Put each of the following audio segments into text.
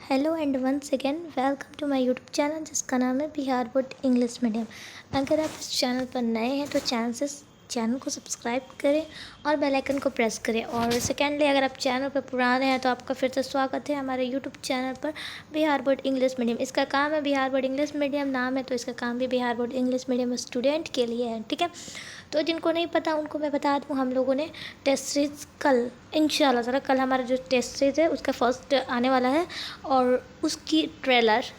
Hello and once again welcome to my YouTube channel जिसका नाम है बिहार बोर्ड इंग्लिश मीडियम। अगर आप इस चैनल पर नए हैं तो चैनल को सब्सक्राइब करें और बेल आइकन को प्रेस करें। और सेकेंडली अगर आप चैनल पर पुराने हैं तो आपका फिर से स्वागत है हमारे यूट्यूब चैनल पर बिहार बोर्ड इंग्लिश मीडियम। इसका काम है बिहार बोर्ड इंग्लिश मीडियम नाम है, तो इसका काम भी Bihar board English medium student के लिए है। ठीक है, तो जिनको नहीं पता उनको मैं बता दूँ, हम लोगों ने टेस्ट सीरीज़ कल इंशाल्लाह ताला कल हमारा जो टेस्ट सीरीज़ है उसका फर्स्ट आने वाला है और उसकी ट्रेलर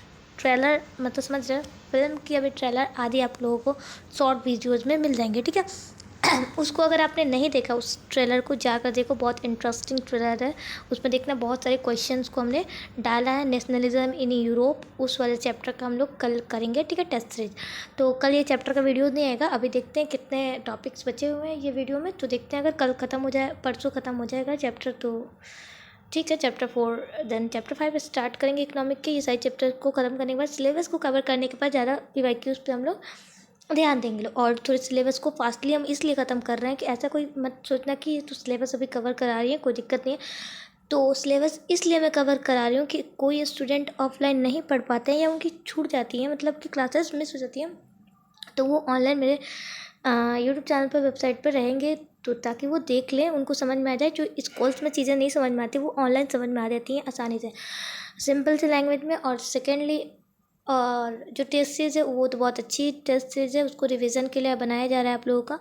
मतलब समझ रहे हो, फिल्म की अभी ट्रेलर आदि आप लोगों को शॉर्ट वीडियोज़ में मिल जाएंगे। ठीक है, उसको अगर आपने नहीं देखा उस ट्रेलर को जाकर देखो, बहुत इंटरेस्टिंग ट्रेलर है। उसमें देखना बहुत सारे क्वेश्चंस को हमने डाला है। नेशनलिज्म इन यूरोप उस वाले चैप्टर का हम लोग कल करेंगे। ठीक है, टेस्ट सीरीज। तो कल ये चैप्टर का वीडियो नहीं आएगा। अभी देखते हैं कितने टॉपिक्स बचे हुए हैं ये वीडियो में, तो देखते हैं अगर कल ख़त्म हो जाए, परसों ख़त्म हो जाएगा चैप्टर तो ठीक है। चैप्टर 4 देन चैप्टर 5 स्टार्ट करेंगे इकोनॉमिक के। ये सारे चैप्टर को ख़त्म करने के बाद सिलेबस को कवर करने के बाद ज़्यादा पीवाईक्यूज़ पे हम लोग ध्यान देंगे। और थोड़े सिलेबस को फास्टली हम इसलिए ख़त्म कर रहे हैं कि ऐसा कोई मत सोचना कि तो सिलेबस अभी कवर करा रही है, कोई दिक्कत नहीं है। तो सिलेबस इसलिए मैं कवर करा रही हूँ कि कोई स्टूडेंट ऑफलाइन नहीं पढ़ पाते हैं या उनकी छूट जाती है, मतलब कि क्लासेस मिस हो जाती हैं, तो वो ऑनलाइन मेरे यूट्यूब चैनल पर वेबसाइट पर रहेंगे, तो ताकि वो देख लें, उनको समझ में आ जाए। जो स्कूल्स में चीज़ें नहीं समझ में आती वो ऑनलाइन समझ में आ जाती हैं आसानी से, सिंपल से लैंग्वेज में। और सेकेंडली और जो टेस्ट सीरीज़ है वो तो बहुत अच्छी टेस्ट सीरीज़ है, उसको रिवीजन के लिए बनाया जा रहा है आप लोगों का।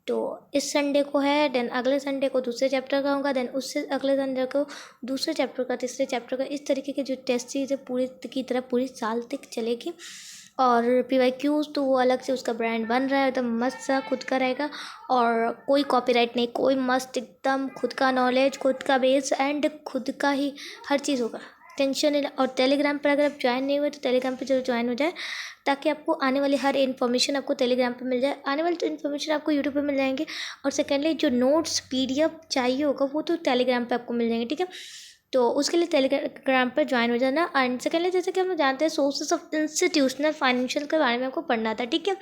तो इस संडे को है, देन अगले संडे को दूसरे चैप्टर का होगा, देन उससे अगले संडे को दूसरे चैप्टर का, तीसरे चैप्टर का। इस तरीके की जो टेस्ट सीरीज़ है पूरी की तरह पूरी साल तक चलेगी। और पीवाईक्यूज़ तो वो अलग से उसका ब्रांड बन रहा है, एकदम मस्त सा खुद का रहेगा और कोई कॉपीराइट नहीं, कोई मस्त एकदम खुद का नॉलेज, खुद का बेस एंड खुद का ही हर चीज़ होगा, टेंशन नहीं। और टेलीग्राम पर अगर आप ज्वाइन नहीं हुए तो टेलीग्राम पर जरूर ज्वाइन हो जाए, ताकि आपको आने वाली हर इन्फॉर्मेशन आपको टेलीग्राम पे मिल जाए। आने वाली तो इन्फॉर्मेशन आपको यूट्यूब पे मिल जाएंगे, और सेकेंडली जो नोट्स पीडीएफ चाहिए होगा वो तो टेलीग्राम पे आपको मिल जाएंगे। ठीक है, तो उसके लिए टेलीग्राम पर ज्वाइन हो जाना। एंड सेकेंडली जैसे कि हम लोग जानते हैं सोर्सेस ऑफ इंस्टीट्यूशनल फाइनेंशियल के बारे में आपको पढ़ना था। ठीक है,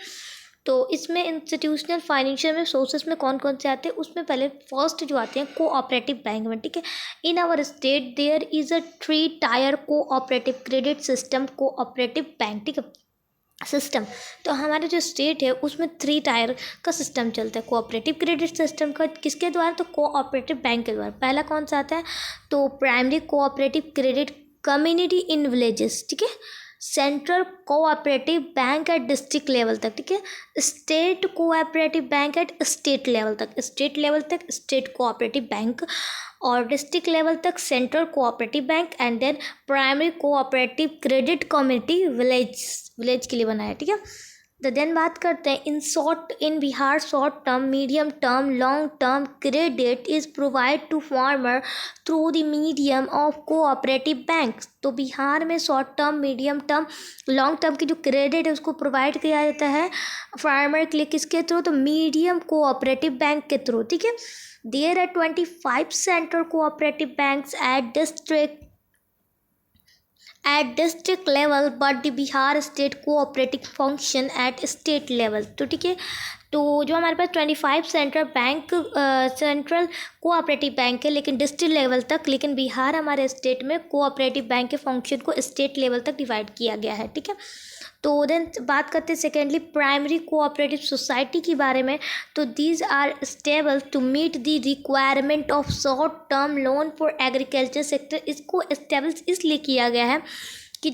तो इसमें इंस्टीट्यूशनल फाइनेंशियल में सोर्सेस में कौन कौन से आते हैं, उसमें पहले फर्स्ट जो आते हैं कोऑपरेटिव बैंक में। ठीक है, in our state there is a 3 tier cooperative credit system cooperative bank. ठीक है, सिस्टम। तो हमारा जो स्टेट है उसमें 3 टायर का सिस्टम चलता है कोऑपरेटिव क्रेडिट सिस्टम का। किसके द्वारा? तो कोऑपरेटिव बैंक के द्वारा। पहला कौन सा आता है? तो primary cooperative credit community in villages. ठीक है, central cooperative bank at district level तक। ठीक है, state cooperative bank at state level तक, स्टेट कोऑपरेटिव बैंक, और डिस्ट्रिक्ट लेवल तक central cooperative bank, and then primary cooperative credit community village के लिए बनाया है। ठीक है, तो देन बात करते हैं in Bihar short term, medium term, long term credit is provide to farmer through the medium of cooperative bank. तो बिहार में short term, medium term, long term की जो क्रेडिट है उसको प्रोवाइड किया जाता है फार्मर के लिए। किसके थ्रू? तो मीडियम कोऑपरेटिव बैंक के थ्रू। ठीक है, there are 25 central cooperative banks at district level, but the Bihar state cooperative function at state level. तो ठीक है, तो जो हमारे पास 25 सेंट्रल कोऑपरेटिव बैंक है लेकिन डिस्ट्रिक्ट लेवल तक, लेकिन बिहार हमारे स्टेट में कोऑपरेटिव बैंक के फंक्शन को स्टेट लेवल तक डिवाइड किया गया है। ठीक है, तो देन बात करते हैं सेकेंडली प्राइमरी कोऑपरेटिव सोसाइटी के बारे में। तो these are stable to meet the requirement of short term loan for agriculture sector. इसको स्टेबल इसलिए किया गया है कि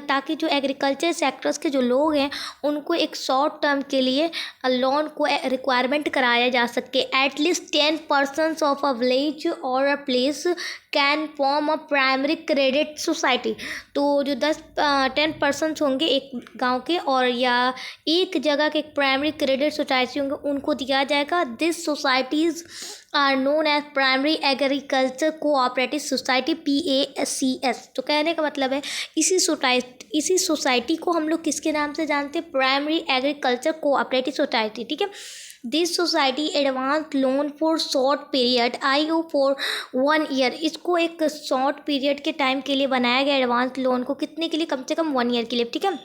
ताकि जो एग्रीकल्चर सेक्टर्स के जो लोग हैं उनको एक शॉर्ट टर्म के लिए लोन को रिक्वायरमेंट कराया जा सके। एटलीस्ट 10% ऑफ अ विलेज और a place can form a primary credit society. तो जो 10% होंगे एक गांव के, और या एक जगह के एक प्राइमरी क्रेडिट सोसाइटी होंगे, उनको दिया जाएगा। This societies are known as primary agriculture cooperative society, PACS। तो कहने का मतलब है इसी सोसाइटी को हम लोग किसके नाम से जानते हैं? Primary agriculture cooperative society. ठीक है, this society advance loan for short period IO for 1 year. इसको एक शॉर्ट पीरियड के टाइम के लिए बनाया गया एडवांस लोन को, कितने के लिए? कम से कम 1 ईयर के लिए। ठीक है,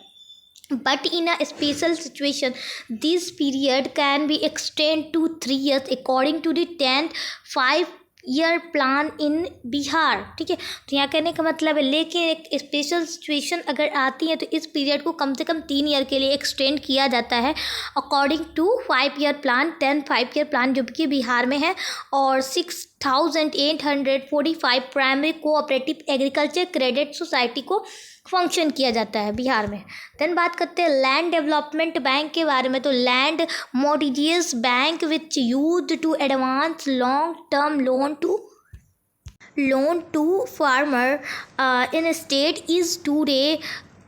but in a special situation this period can be extended to 3 years according to the 10th 5 year plan in Bihar, ठीक है। तो यहाँ कहने का मतलब है, लेकिन एक स्पेशल सिचुएशन अगर आती है तो इस पीरियड को कम से कम 3 ईयर के लिए एक्सटेंड किया जाता है according to 5 year plan. 5 year plan जो कि बिहार में है, और 6,845 primary cooperative agriculture credit society को फंक्शन किया जाता है बिहार में। देन बात करते हैं लैंड डेवलपमेंट बैंक के बारे में। तो land mortgage bank which used to advance long term loan to farmer in state is today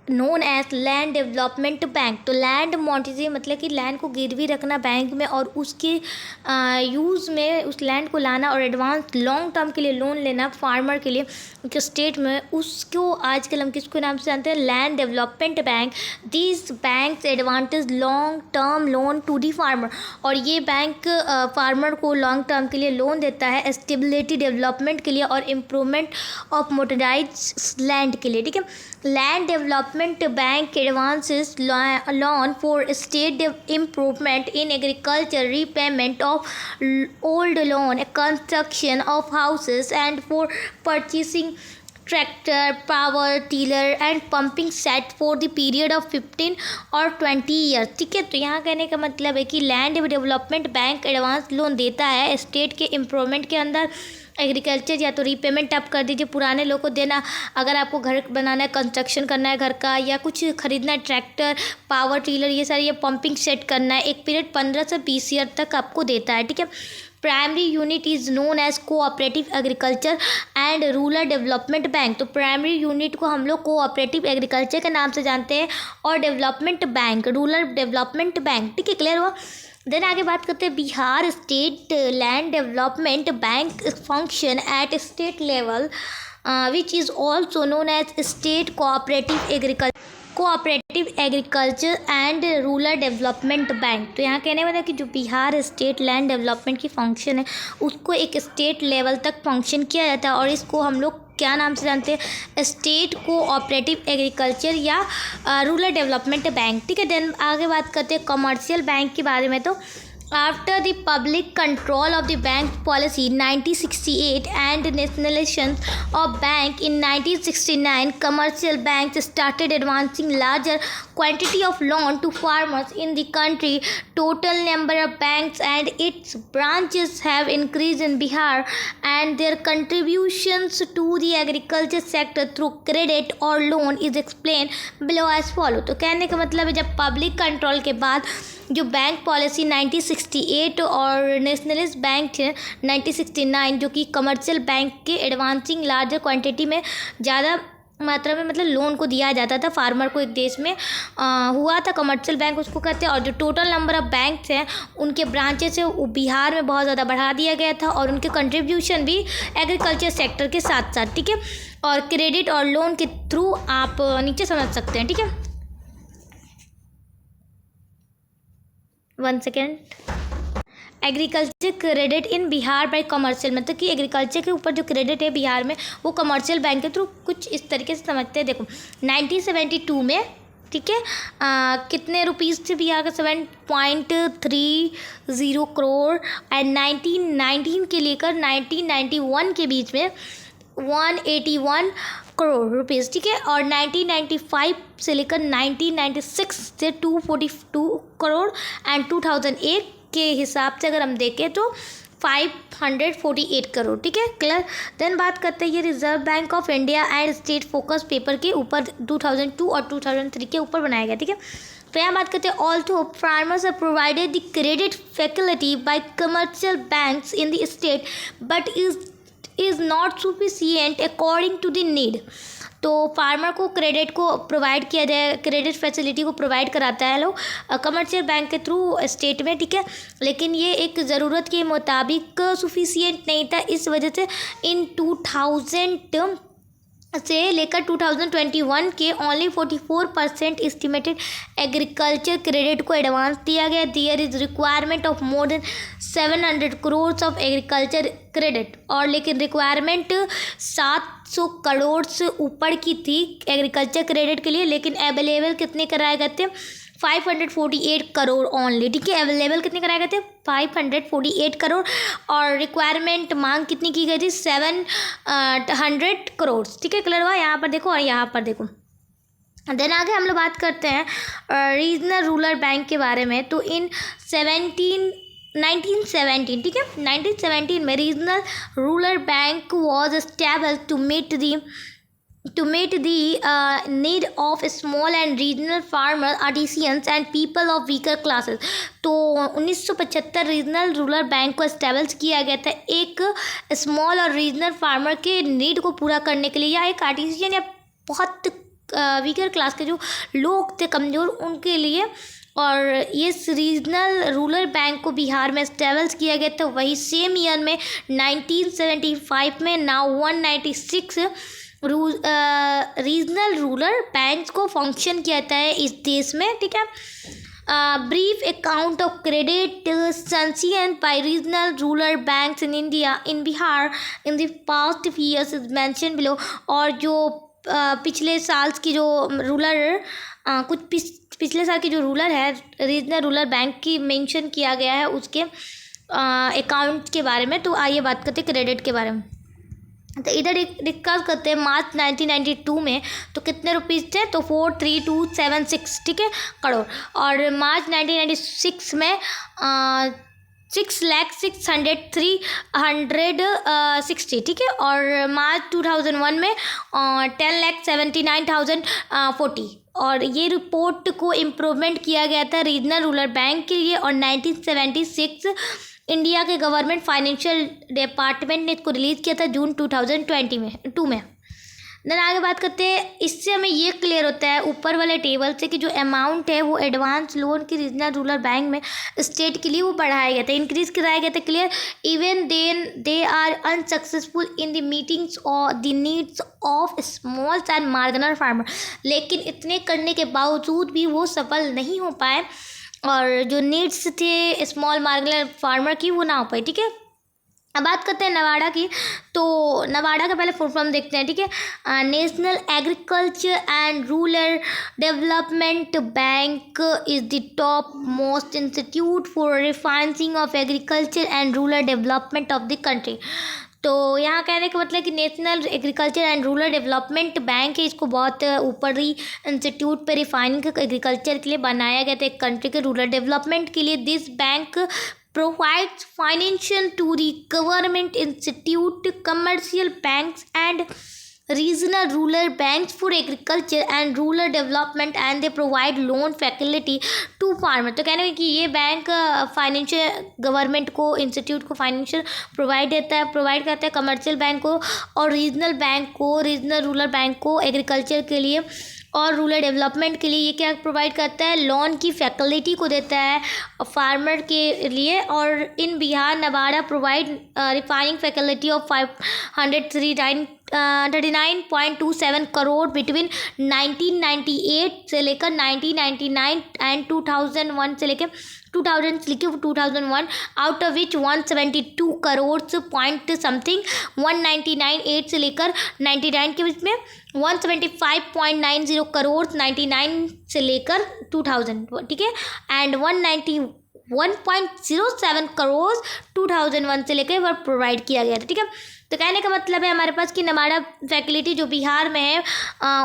known as land development bank. तो लैंड मोर्टगेज मतलब कि लैंड को गिरवी रखना बैंक में और उसके यूज़ में उस लैंड को लाना और एडवांस लॉन्ग टर्म के लिए लोन लेना फार्मर के लिए स्टेट में, उसको आजकल हम किसको नाम से जानते हैं, land development bank. This banks advantage long term loan to the farmer, और ये बैंक फार्मर को लॉन्ग टर्म के लिए लोन देता है स्टेबिलिटी डेवलपमेंट के लिए और इम्प्रूवमेंट ऑफ मोटराइज लैंड के लिए, ठीक है। Land development bank advances loan for state improvement in agriculture, repayment of old loan, construction of houses and for purchasing tractor, power tiller and pumping set for the period of 15 और 20 years, ठीक है। तो यहाँ कहने का मतलब है कि land development bank advance loan देता है स्टेट के इम्प्रूवमेंट के अंदर। एग्रीकल्चर या तो रीपेमेंट आप कर दीजिए, पुराने लोग को देना, अगर आपको घर बनाना है, कंस्ट्रक्शन करना है घर का, या कुछ खरीदना है, ट्रैक्टर, पावर टीलर, ये सारी, ये पंपिंग सेट करना है, एक पीरियड 15 से 20 ईयर तक आपको देता है, ठीक है। Primary unit is known as cooperative agriculture and rural development bank. तो प्राइमरी यूनिट को हम लोग कोऑपरेटिव एग्रीकल्चर के नाम से जानते हैं, और development bank rural development bank, ठीक है, क्लियर हुआ। देन आगे बात करते हैं Bihar state land development bank function at state level which is also known as state cooperative agriculture and rural development bank. तो यहाँ कहने वाला कि जो बिहार स्टेट लैंड डेवलपमेंट की फंक्शन है उसको एक स्टेट लेवल तक फंक्शन किया जाता है, और इसको हम लोग क्या नाम से जानते हैं, स्टेट कोऑपरेटिव एग्रीकल्चर या रूरल डेवलपमेंट बैंक, ठीक है। देन आगे बात करते हैं कमर्शियल बैंक के बारे में। तो after the public control of the bank policy 1968 and nationalisation of bank in 1969, commercial banks started advancing larger quantity of loan to farmers in the country. Total number of banks and its branches have increased in Bihar, and their contributions to the agriculture sector through credit or loan is explained below as follow. तो कहने का मतलब है जब public control के बाद जो bank policy 1968 और नेशनलिस्ट बैंक थे 1969, जो कि कमर्शियल बैंक के एडवांसिंग लार्जर क्वांटिटी में ज़्यादा मात्रा में मतलब लोन को दिया जाता था फार्मर को एक देश में हुआ था, कमर्शियल बैंक उसको कहते हैं। और जो टोटल नंबर ऑफ बैंक्स हैं उनके ब्रांचेस है वो बिहार में बहुत ज़्यादा बढ़ा दिया गया था, और उनके कंट्रीब्यूशन भी एग्रीकल्चर सेक्टर के साथ साथ, ठीक है। और क्रेडिट और लोन के थ्रू आप नीचे समझ सकते हैं, ठीक है। 1 second. Agriculture credit in Bihar bye commercial, मतलब कि एग्रीकल्चर के ऊपर जो क्रेडिट है बिहार में वो कमर्शियल बैंक के थ्रू कुछ इस तरीके से समझते हैं। देखो 1972 में, ठीक है, कितने रुपीज़ थे बिहार का, 7.30 करोड़, एंड 1919 के लेकर 1991 के बीच में 181 करोड़ रुपीज़, ठीक है। और 1995 से लेकर 1996 से 242 करोड़, एंड 2001 के हिसाब से अगर हम देखें तो 548 करोड़, ठीक है, क्लियर। देन बात करते हैं ये reserve bank of India and state focus paper के ऊपर 2002 और 2003 के ऊपर बनाया गया, ठीक है। तो यहाँ बात करते हैं also farmers are provided the credit facility by commercial banks in the state but is not sufficient according to the need. तो फार्मर को क्रेडिट को प्रोवाइड किया जाए, क्रेडिट फैसिलिटी को प्रोवाइड कराता है लोग कमर्शियल बैंक के थ्रू स्टेट में, ठीक है, लेकिन ये एक ज़रूरत के मुताबिक सफिशिएंट नहीं था। इस वजह से इन 2000 से लेकर 2021 के ओनली 44% एस्टिमेटेड एग्रीकल्चर क्रेडिट को एडवांस दिया गया। There is requirement of more than 700 crore of agriculture credit, और लेकिन रिक्वायरमेंट 700 करोड़ से ऊपर की थी एग्रीकल्चर क्रेडिट के लिए, लेकिन अवेलेबल कितने कराए गए थे, 548 करोड़ ओनली, ठीक है। अवेलेबल कितने कराए गए थे? 548 करोड़। और रिक्वायरमेंट मांग कितनी की गई थी? 700 करोड़, ठीक है। क्लियर हुआ? यहाँ पर देखो और यहाँ पर देखो। देन आगे हम लोग बात करते हैं रीजनल रूरल बैंक के बारे में। तो इन 1917, ठीक है, 1917 में regional rural bank was establish to meet the need of small and regional farmers, artisans and people of weaker classes। तो 1975 रीजनल रूरल बैंक को एस्टेब्लिश किया गया था एक स्मॉल और रीजनल फार्मर के नीड को पूरा करने के लिए, या एक आर्टिसियन या बहुत वीकर क्लास के जो लोग थे, कमज़ोर, उनके लिए। और इस रीजनल रूरल बैंक को बिहार में एस्टेब्लिश किया गया था वही सेम ईयर में 1975 में। नाउ 196 रीजनल रूरल बैंक को फंक्शन किया जाता है इस देश में, ठीक है। Brief account of credit sanction bye regional rural banks in India in Bihar in the past years is mention below. और जो पिछले साल की जो रूरल पिछले साल की जो रूरल है रीजनल रूरल बैंक की मेंशन किया गया है उसके अकाउंट के बारे में। तो आइए बात करते हैं क्रेडिट के बारे में। तो इधर डिस्कस करते हैं मार्च 1992 में तो कितने रुपीज़ थे? तो 43276, ठीक है, करोड़। और मार्च 1996 में 6,600,360, ठीक है। और मार्च 2001 में 10,79,040। और ये रिपोर्ट को इम्प्रूवमेंट किया गया था रीजनल रूरल बैंक के लिए। और 1976 इंडिया के गवर्नमेंट फाइनेंशियल डिपार्टमेंट ने इसको रिलीज़ किया था जून 2022 में। देन आगे बात करते हैं। इससे हमें ये क्लियर होता है ऊपर वाले टेबल से कि जो अमाउंट है वो एडवांस लोन की रीजनल रूरल बैंक में स्टेट के लिए वो बढ़ाया गया था, इंक्रीज कराया गया था, clear. Even then they are unsuccessful in the meetings और the needs of small and marginal farmer. लेकिन इतने करने के बावजूद भी वो सफल नहीं हो पाए और जो नीड्स थे स्मॉल मार्जिनल फार्मर की वो ना हो पाई, ठीक है। अब बात करते हैं नवाडा की। तो नवाडा का पहले फुल फॉर्म देखते हैं, ठीक है। National agriculture and rural development bank is the top most institute for refining of agriculture and rural development of the country. तो यहाँ कहने का मतलब कि national agriculture and rural development bank है, इसको बहुत ऊपरी इंस्टीट्यूट पे रिफाइनिंग एग्रीकल्चर के लिए बनाया गया था एक कंट्री के रूरल डेवलपमेंट के लिए। This bank provides financial to the government institute, commercial banks and regional rural banks for agriculture and rural development, and they provide loan facility to farmer। तो कहने कि ये बैंक फाइनेंशियल गवर्नमेंट को institute को financial provide करता है commercial bank को और रीजनल रूरल बैंक को एग्रीकल्चर के लिए और रूरल डेवलपमेंट के लिए ये क्या प्रोवाइड करता है? लोन की फैसिलिटी को देता है फार्मर के लिए। और in Bihar Nawada provide refining facility of 539.27 crore between 1998 से लेकर 1999 एंड 2001 से लेकर 2001, out of which 172 crore point something 199 से लेकर 99 के बीच में 175.90 करोड़ 99 से लेकर 2000, ठीक है। एंड 191.07 करोड़ 2001 से लेकर वह प्रोवाइड किया गया था, ठीक है। तो कहने का मतलब है हमारे पास कि नवाडा फैसिलिटी जो बिहार में है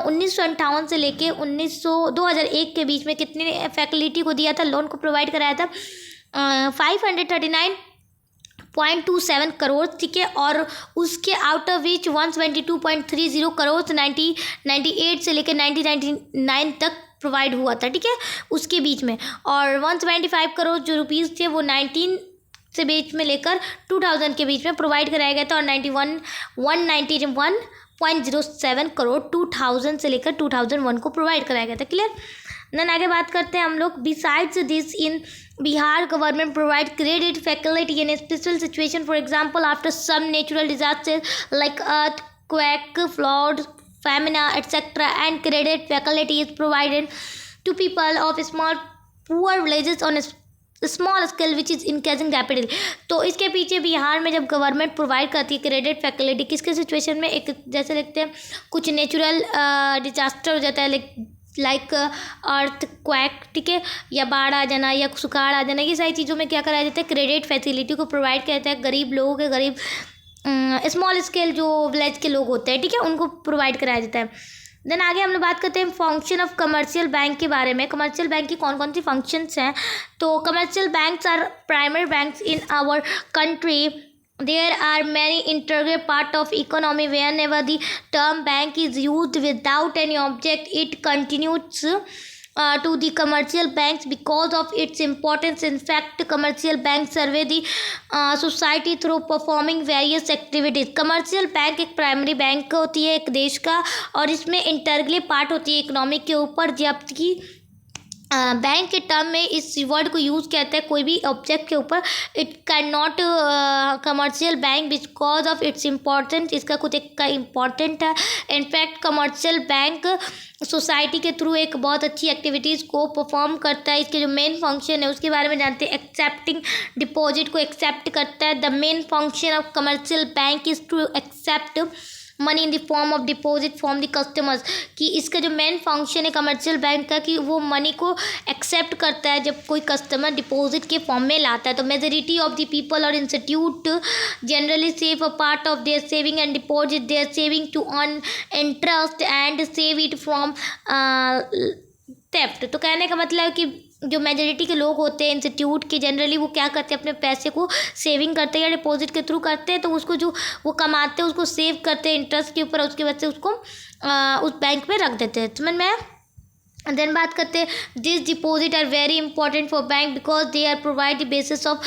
1958 से लेके 2001 के बीच में कितने फैसिलिटी को दिया था, लोन को प्रोवाइड कराया था 539.27 करोड़, ठीक है। और उसके आउट ऑफ विच 122.30 करोड़ 1998 से लेकर 1999 तक प्रोवाइड हुआ था, ठीक है, उसके बीच में। और 175 करोड़ जो रुपीज़ थे वो 19 से बीच में लेकर 2000 के बीच में प्रोवाइड कराया गया था। और 191.07 करोड़ 2000 से लेकर 2001 को प्रोवाइड कराया गया था, क्लियर। देन आगे बात करते हैं हम लोग। Besides this in Bihar government provide credit facility in special situation, for example after some natural disaster like earthquake, flood, famine, etc. and credit facility is provided to people of small poor villages on a small scale which is increasing rapidly. तो इसके पीछे बिहार में जब government provide करती है credit facility किसके situation में, एक जैसे लिखते हैं कुछ नेचुरल डिजास्टर हो जाता है, लाइक लाइक अर्थ क्वैक, ठीक है, या बाढ़ आ जाना या सुखाड़ आ जाना, ये सारी चीज़ों में क्या कराया जाता है, क्रेडिट फैसिलिटी को प्रोवाइड किया जाता है गरीब लोगों के, गरीब स्मॉल स्केल जो विलेज के लोग होते हैं, ठीक है, उनको प्रोवाइड कराया जाता है। देन आगे हम लोग बात करते हैं फंक्शन ऑफ कमर्शियल बैंक के बारे में। कमर्शियल बैंक की कौन कौन सी फंक्शंस हैं। तो commercial banks are primary banks in our country. There are many integral part of economy. Whenever the term bank is used without any object, it continues to the commercial banks because of its importance. In fact, commercial banks serve the society through performing various activities. commercial bank एक primary bank होती है एक देश का, और इसमें इंटरग्ले part होती है इकोनॉमिक के ऊपर, जबकि बैंक के टर्म में इस वर्ड को यूज़ किया जाता है कोई भी ऑब्जेक्ट के ऊपर। It can not commercial bank because of its importance, इसका कुछ एक का इम्पॉर्टेंट है। इनफैक्ट कमर्शियल बैंक सोसाइटी के थ्रू एक बहुत अच्छी एक्टिविटीज़ को परफॉर्म करता है। इसके जो मेन फंक्शन है उसके बारे में जानते हैं। एक्सेप्टिंग डिपॉजिट को एक्सेप्ट करता है। The main function of commercial bank is to accept money in the form of deposit from the customers, कि इसका जो मेन फंक्शन है कमर्शियल बैंक का कि वो मनी को एक्सेप्ट करता है जब कोई कस्टमर डिपॉजिट के फॉर्म में लाता है। तो मेजॉरिटी ऑफ द पीपल और institute generally save a part of their saving and deposit their saving to earn interest and save it from theft. तो कहने का मतलब है कि जो मेजॉरिटी के लोग होते हैं इंस्टीट्यूट के, जनरली वो क्या करते हैं, अपने पैसे को सेविंग करते हैं या डिपॉजिट के थ्रू करते हैं, तो उसको जो वो कमाते हैं उसको सेव करते हैं इंटरेस्ट के ऊपर, उसके बाद से उसको उस बैंक में रख देते हैं। समझ में आया। देन बात करते हैं this deposit are very important for bank because they are provide the basis of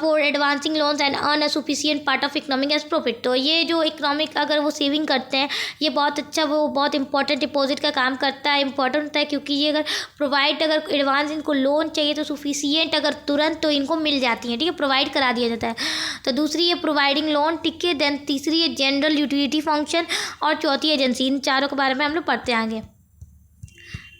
for advancing loans and earn a sufficient part of economic as profit. तो ये जो इकोनॉमिक अगर वो सेविंग करते हैं ये बहुत अच्छा, वो बहुत इंपॉर्टेंट डिपॉजिट का काम करता है, इंपॉर्टेंट होता है, क्योंकि ये अगर प्रोवाइड, अगर एडवांस इनको लोन चाहिए तो सफिशिएंट अगर तुरंत तो इनको मिल जाती है, ठीक है, प्रोवाइड करा दिया जाता है। तो दूसरी है प्रोवाइडिंग लोन, ठीक है। देन तीसरी है जनरल यूटिलिटी फंक्शन, और चौथी एजेंसी। इन चारों के बारे में हम लोग पढ़ते हैं आगे।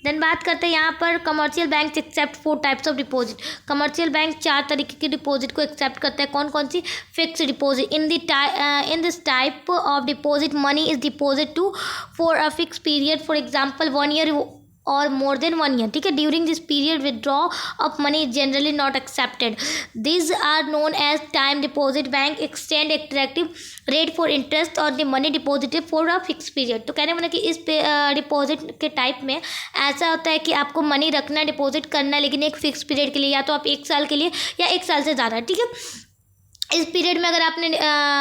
देन बात करते हैं यहाँ पर commercial bank accept 4 types of deposit. Commercial bank 4 तरीके के डिपॉजिट को एक्सेप्ट करता है। कौन कौन सी। Fix deposit, in this type of deposit money is deposit to for a fix period, for example 1 year और मोर देन 1 year, ठीक है। During this period withdraw of money is generally not accepted. This are known as time deposit. Bank extend attractive rate for interest और the money deposited for a fix period. तो कहने मतलब कि इस deposit के type में ऐसा होता है कि आपको मनी रखना है, डिपॉजिट करना है, लेकिन एक फिक्स पीरियड के लिए, या तो आप 1 साल के लिए या 1 साल से ज़्यादा, ठीक है। इस पीरियड में अगर आपने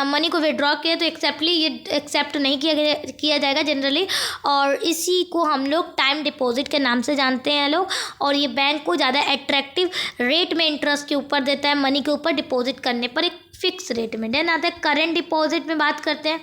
मनी को विड्रॉ किया तो ये एक्सेप्ट नहीं किया जाएगा जनरली, और इसी को हम लोग टाइम डिपॉजिट के नाम से जानते हैं लोग। और ये बैंक को ज़्यादा अट्रैक्टिव रेट में इंटरेस्ट के ऊपर देता है, मनी के ऊपर डिपॉजिट करने पर एक फिक्स रेट में। देन आता है करेंट डिपॉजिट में बात करते हैं।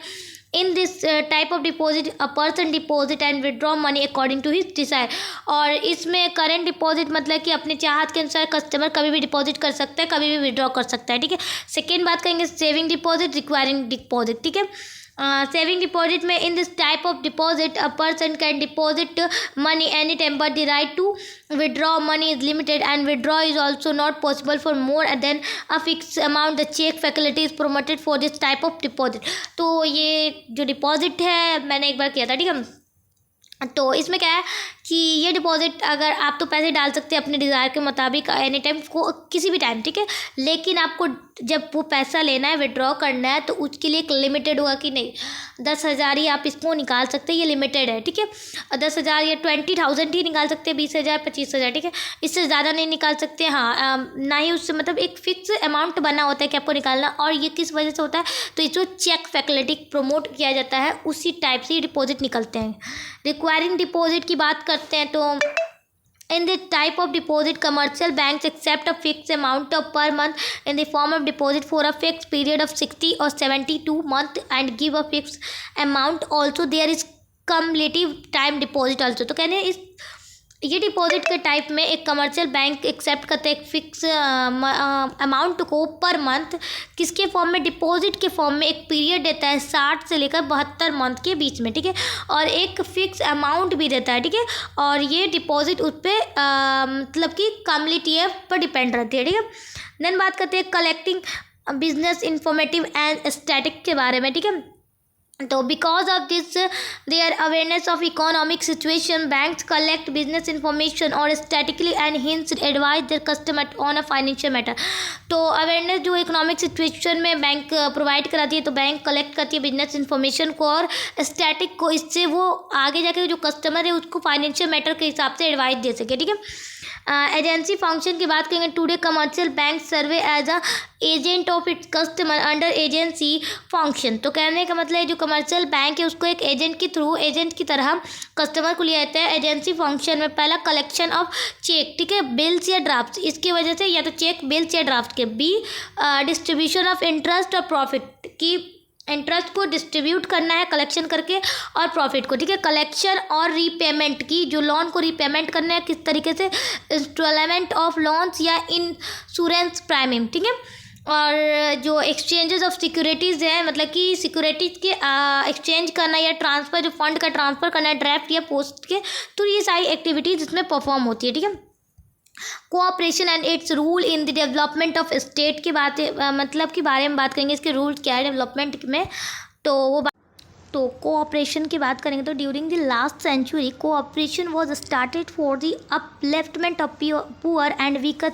In this type of deposit a person deposit and withdraw money according to his desire. और इसमें करेंट डिपॉजिट मतलब कि अपने चाहत के अनुसार कस्टमर कभी भी डिपॉजिट कर सकता है, कभी भी विड्रॉ कर सकता है, ठीक है। सेकेंड बात करेंगे सेविंग डिपॉजिट, रिक्वायरिंग डिपॉजिट, ठीक है। सेविंग डिपॉजिट में in this type of deposit a person can deposit money any time but the right to withdraw money is limited and withdraw is also not possible for more than a fix amount. The cheque facility is promoted for this type of deposit. तो ये जो deposit है मैंने एक बार किया था, ठीक है। तो इसमें क्या है कि ये डिपॉजिट अगर आप तो पैसे डाल सकते हैं अपने डिज़ायर के मुताबिक एनी टाइम, को किसी भी टाइम, ठीक है। लेकिन आपको जब वो पैसा लेना है, विड्रॉ करना है, तो उसके लिए एक लिमिटेड होगा कि नहीं 10,000 ही आप इसको निकाल सकते हैं, ये लिमिटेड है, ठीक है। 10,000 या 20,000 ही निकाल सकते हैं, 20,000 25,000, ठीक है। इससे ज़्यादा नहीं निकाल सकते। हाँ, ना ही उससे मतलब एक फिक्स अमाउंट बना होता है कि आपको निकालना। और ये किस वजह से होता है, तो इसको चेक फैसिलिटी प्रमोट किया जाता है, उसी टाइप से डिपॉजिट निकलते हैं। रिक्वायरिंग डिपॉजिट की बात करते हैं तो in this type of deposit commercial banks accept a fixed amount of per month in the form of deposit for a fixed period of 60 or 72 months and give a fixed amount also. There is cumulative time deposit also. तो कहने इस ये deposit के type में एक commercial bank accept करते हैं एक फिक्स अमाउंट को पर मंथ, किसके फॉर्म में, डिपॉजिट के फॉर्म में। एक पीरियड देता है 60 से लेकर 72 मंथ के बीच में, ठीक है। और एक फिक्स अमाउंट भी देता है, ठीक है। और ये डिपॉजिट उस पर मतलब कि कम्युनिटीव पर डिपेंड रहती है, ठीक है। देन बात करते हैं collecting business informative and static के बारे में, ठीक है। तो because of this their awareness of economic situation banks collect business information और statically and hence advise their customer on a financial matter. तो अवेयरनेस जो इकोनॉमिक सिचुएशन में बैंक प्रोवाइड कराती है, तो बैंक कलेक्ट करती है बिजनेस इंफॉर्मेशन को और स्टैटिक को, इससे वो आगे जाके जो कस्टमर है उसको फाइनेंशियल मैटर के हिसाब से एडवाइस दे सके। ठीक है, एजेंसी फंक्शन की बात करेंगे। Today commercial bank serve as a agent of its customer under agency function. तो कहने का मतलब है जो कमर्शियल बैंक है उसको एक एजेंट के थ्रू, एजेंट की तरह कस्टमर को लिया जाता है एजेंसी फंक्शन में। पहला कलेक्शन ऑफ चेक, ठीक है, बिल्स या ड्राफ्ट, इसकी वजह से या तो चेक, बिल्स या ड्राफ्ट के। बी डिस्ट्रीब्यूशन ऑफ इंटरेस्ट और प्रॉफिट, की इंटरेस्ट को डिस्ट्रीब्यूट करना है कलेक्शन करके और प्रॉफिट को। ठीक है, कलेक्शन और रीपेमेंट की, जो लोन को रीपेमेंट करना है किस तरीके से, इंस्टॉलमेंट ऑफ लोन्स या इंश्योरेंस प्राइमिंग। ठीक है, और जो एक्सचेंजेस ऑफ सिक्योरिटीज़ हैं, मतलब कि सिक्योरिटीज़ के एक्सचेंज करना या ट्रांसफ़र, जो फंड का ट्रांसफ़र करना है ड्राफ्ट या पोस्ट के, तो ये सारी एक्टिविटीज़ इसमें परफॉर्म होती है। ठीक है, cooperation and it's rule in the development of state की बात मतलब के बारे में बात करेंगे, इसके रूल क्या है डेवलपमेंट में। तो कोऑपरेशन की बात करेंगे तो during the last century cooperation was started for the upliftment of poor and weaker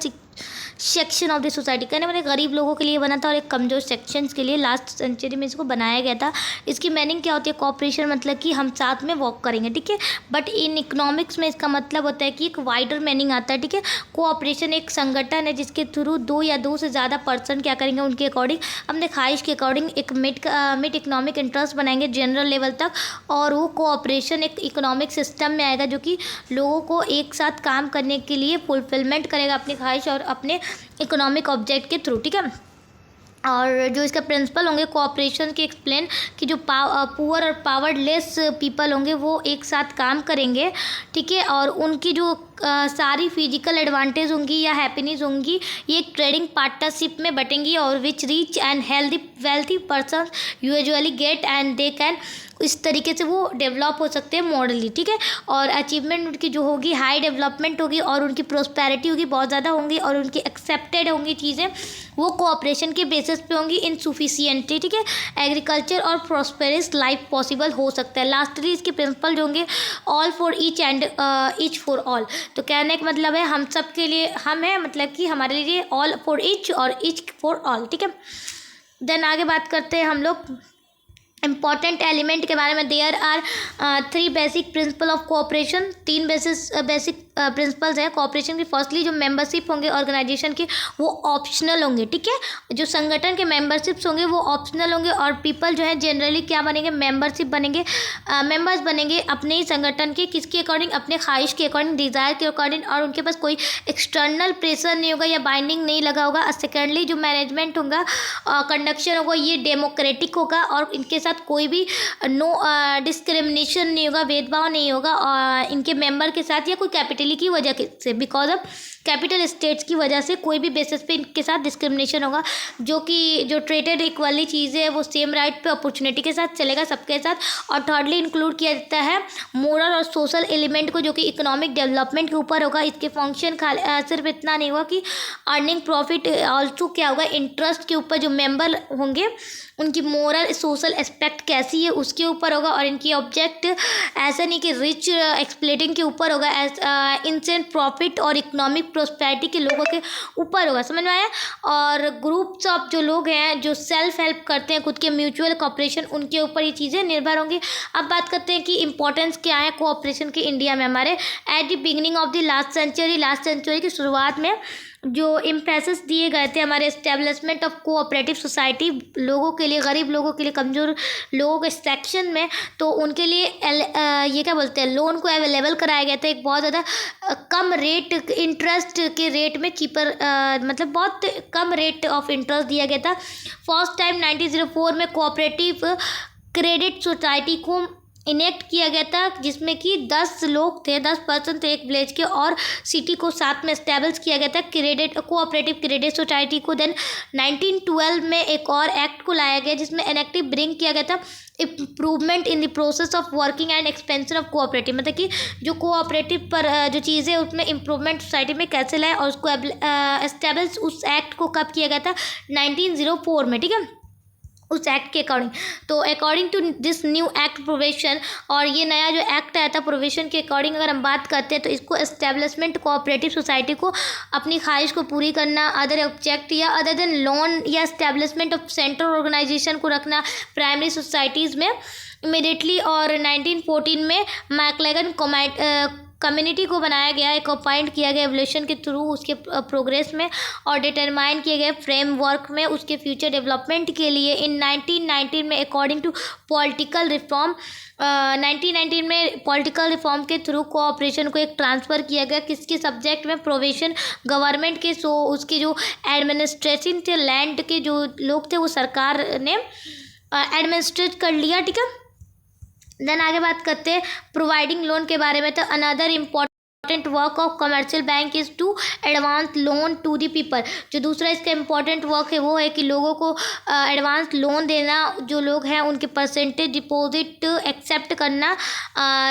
section of the society. कहने वाले गरीब लोगों के लिए बना था और एक कमज़ोर सेक्शंस के लिए लास्ट सेंचुरी में इसको बनाया गया था। इसकी मीनिंग क्या होती है, कोऑपरेशन मतलब कि हम साथ में वर्क करेंगे। ठीक है, बट इन इकोनॉमिक्स में इसका मतलब होता है कि एक वाइडर मीनिंग आता है। ठीक है, कोऑपरेशन एक संगठन है जिसके थ्रू दो या दो से ज़्यादा पर्सन क्या करेंगे, उनके अकॉर्डिंग, अपने ख्वाहिश के अकॉर्डिंग एक मिड इकोनॉमिक इंटरेस्ट बनाएंगे जनरल लेवल तक, और वो कोऑपरेशन एक इकोनॉमिक सिस्टम में आएगा जो कि लोगों को एक साथ काम करने के लिए फुलफिलमेंट करेगा अपनी ख्वाहिश और अपने इकोनॉमिक ऑब्जेक्ट के थ्रू। ठीक है, और जो इसका प्रिंसिपल होंगे कोऑपरेशन के एक्सप्लेन कि जो पुअर और पावरलेस पीपल होंगे वो एक साथ काम करेंगे। ठीक है, और उनकी जो सारी फिजिकल एडवांटेज होंगी या हैप्पीनेस होंगी ये एक ट्रेडिंग पार्टनरशिप में बटेंगी, और which rich and healthy wealthy person usually get and they can, इस तरीके से वो डेवलप हो सकते हैं मॉडली। ठीक है, और अचीवमेंट उनकी जो होगी हाई डेवलपमेंट होगी और उनकी प्रोस्पेरिटी होगी बहुत ज़्यादा होंगी, और उनकी एक्सेप्टेड होंगी चीज़ें वो कोऑपरेशन के बेसिस पे होंगी इनसुफिशियंटली। ठीक है, एग्रीकल्चर और प्रॉस्पेरस लाइफ पॉसिबल हो सकता है। लास्टली इसके प्रिंसिपल जो होंगे all for each and each for all. तो कहने का मतलब है हम सब के लिए हम हैं, मतलब कि हमारे लिए ऑल फॉर ईच और ईच फॉर ऑल। ठीक है, देन आगे बात करते हैं हम लोग इम्पॉर्टेंट एलिमेंट के बारे में। There are 3 basic principle of cooperation, 3 basic principles हैं कोऑपरेशन की। फर्स्टली जो मेंबरशिप होंगे ऑर्गेनाइजेशन के वो ऑप्शनल होंगे। ठीक है, जो संगठन के मेंबरशिप्स होंगे वो ऑप्शनल होंगे, और पीपल जो है जनरली क्या बनेंगे, मेंबरशिप बनेंगे, मेंबर्स बनेंगे अपने ही संगठन के, किसके अकॉर्डिंग, अपने ख्वाहिश के अकॉर्डिंग, डिज़ायर के अकॉर्डिंग, और उनके पास कोई एक्सटर्नल प्रेशर नहीं होगा या बाइंडिंग नहीं लगा होगा। सेकेंडली जो मैनेजमेंट होगा, कंडक्शन होगा, ये डेमोक्रेटिक होगा, और इनके साथ कोई भी नो डिस्क्रिमिनेशन नहीं होगा, भेदभाव नहीं होगा इनके मेंबर के साथ या कोई कैपिटली की वजह से, बिकॉज ऑफ कैपिटल स्टेट्स की वजह से कोई भी बेसिस पे इनके साथ डिस्क्रिमिनेशन होगा, जो कि जो ट्रेटेड इक्वली चीज़ें है वो सेम राइट पे अपॉर्चुनिटी के साथ चलेगा सबके साथ। और थर्डली इंक्लूड किया जाता है मोरल और सोशल एलिमेंट को, जो कि इकोनॉमिक डेवलपमेंट के ऊपर होगा। इसके फंक्शन सिर्फ इतना नहीं होगा कि अर्निंग प्रॉफिट, ऑल्सो क्या होगा इंटरेस्ट के ऊपर जो मेंबर होंगे उनकी मोरल सोशल एस्पेक्ट कैसी है उसके ऊपर होगा, और इनकी ऑब्जेक्ट ऐसा नहीं कि रिच एक्सप्लेटिंग के ऊपर होगा, इंस्टेंट प्रॉफिट और इकोनॉमिक प्रोस्पेरिटी के लोगों के ऊपर होगा। समझ में आया। और ग्रुप्स ऑफ जो लोग हैं जो सेल्फ हेल्प करते हैं खुद के म्यूचुअल कॉपरेशन, उनके ऊपर ये चीज़ें निर्भर होंगी। अब बात करते हैं कि इंपॉर्टेंस क्या है कोऑपरेशन की इंडिया में हमारे। At the beginning of the last century की शुरुआत में जो इम्पेसिस दिए गए थे हमारे इस्टेब्लिशमेंट ऑफ कोऑपरेटिव सोसाइटी, लोगों के लिए, गरीब लोगों के लिए, कमज़ोर लोगों के सेक्शन में, तो उनके लिए ये क्या बोलते हैं, लोन को अवेलेबल कराया गया था एक बहुत ज़्यादा कम रेट, इंटरेस्ट के रेट में, चीपर मतलब बहुत कम रेट ऑफ इंटरेस्ट दिया गया था। फर्स्ट टाइम 1904 में कोऑपरेटिव क्रेडिट सोसाइटी को इनेक्ट किया गया था, जिसमें कि 10 लोग थे, 10 पर्सन थे एक विलेज के, और सिटी को साथ में इस्टेब्लिश किया गया था कोऑपरेटिव क्रेडिट सोसाइटी को। देन 1912 में एक और एक्ट को लाया गया जिसमें एनेक्टिव ब्रिंग किया गया था improvement in the process of working and expansion of cooperative, मतलब कि जो कोऑपरेटिव पर जो चीज़ें उसमें इम्प्रूवमेंट सोसाइटी में कैसे लाए, और उसको एस्टेब्लिश उस एक्ट को कब किया गया था 1904 में। ठीक है, उस एक्ट के अकॉर्डिंग। तो according to this new act provision, और ये नया जो एक्ट आया था प्रोविजन के अकॉर्डिंग अगर हम बात करते हैं तो इसको एस्टेब्लिशमेंट कोऑपरेटिव सोसाइटी को अपनी ख्वाहिश को पूरी करना, अदर ऑब्जेक्ट या अदर देन लोन या एस्टेब्लिशमेंट ऑफ सेंट्रल ऑर्गेनाइजेशन को रखना प्राइमरी सोसाइटीज़ में इमीडिएटली। और 1914 में मैकलेगन कम्युनिटी को बनाया गया, एक अपॉइंट किया गया एवोल्यूशन के थ्रू उसके प्रोग्रेस में, और डिटरमाइन किए गए फ्रेमवर्क में उसके फ्यूचर डेवलपमेंट के लिए। इन 1919 में अकॉर्डिंग टू पॉलिटिकल रिफॉर्म, 1919 में पॉलिटिकल रिफॉर्म के थ्रू कोऑपरेशन को एक ट्रांसफ़र किया गया किसके सब्जेक्ट में, प्रोविजन गवर्नमेंट के। सो उसके जो एडमिनिस्ट्रेशन थे लैंड के जो लोग थे वो सरकार ने एडमिनिस्ट्रेट कर लिया, ठीक है। देन आगे बात करते हैं प्रोवाइडिंग लोन के बारे में। तो another important work of commercial bank is to advance loan to the people. जो दूसरा इसका इम्पॉर्टेंट वर्क है वो है कि लोगों को एडवांस लोन देना, जो लोग हैं उनके परसेंटेज डिपॉजिट एक्सेप्ट करना,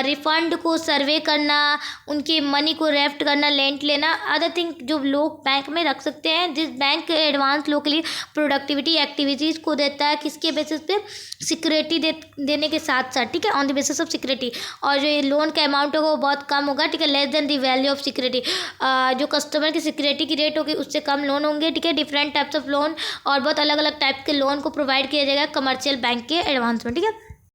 रिफंड को सर्वे करना, उनके मनी को रेफ्ट करना, लेंट लेना, अदर थिंग जो लोग बैंक में रख सकते हैं। जिस bank advance locally productivity activities को देता है किसके बेसिस पे, सिक्योरिटी देने के साथ साथ, ठीक है, on the basis of security. और जो ये लोन का अमाउंट होगा वो बहुत कम होगा, ठीक है, less than the value of security. जो कस्टमर की सिक्योरिटी की रेट होगी उससे कम लोन होंगे, ठीक है। डिफरेंट टाइप्स ऑफ लोन और बहुत अलग अलग टाइप के लोन को प्रोवाइड किया जाएगा कमर्शियल बैंक के एडवांस में, ठीक है।